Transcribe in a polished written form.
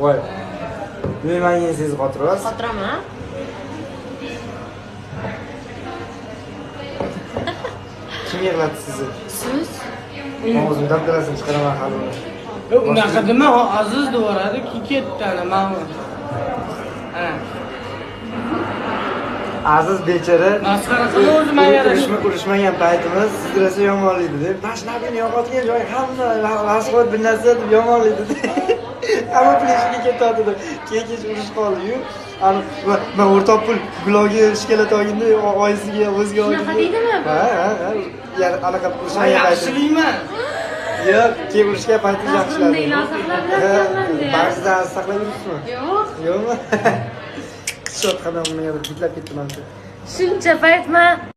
voy. Men sizni xotirasiz. Xotiraman. Kim yig'ladi sizni? Siz? Og'zimdan bilasini chiqaraman hali. Unaqa dema, Aziz devoradi, ketdi ana ma'lum. Ana. Aziz bechora. Masxara qilib o'zimga yarashib. Urushmagan paytimiz siz rosa yomonlaydi deb. Mashinani yo'qotgan joy hamma rasxod bir narsa deb yomonlaydi deb. Hamma pleshiga ketadi deb. Keyin urush qoldi-yu. Men o'rtoq pul guloga shikolat olganda oyisiga o'ziga oldi. Shunaqa deydimi? Ha. Ya'ni anaqa urushmagan payt. Yaxshilikman. Yo'q, keyin urushgan paytingiz yaxshilar. Bunday narslar bilan Ba'zida saqlab yuribsizmi? Yo'q. Yo'qmi? Shot qadam uni bitlab ketdim. Shuncha payt men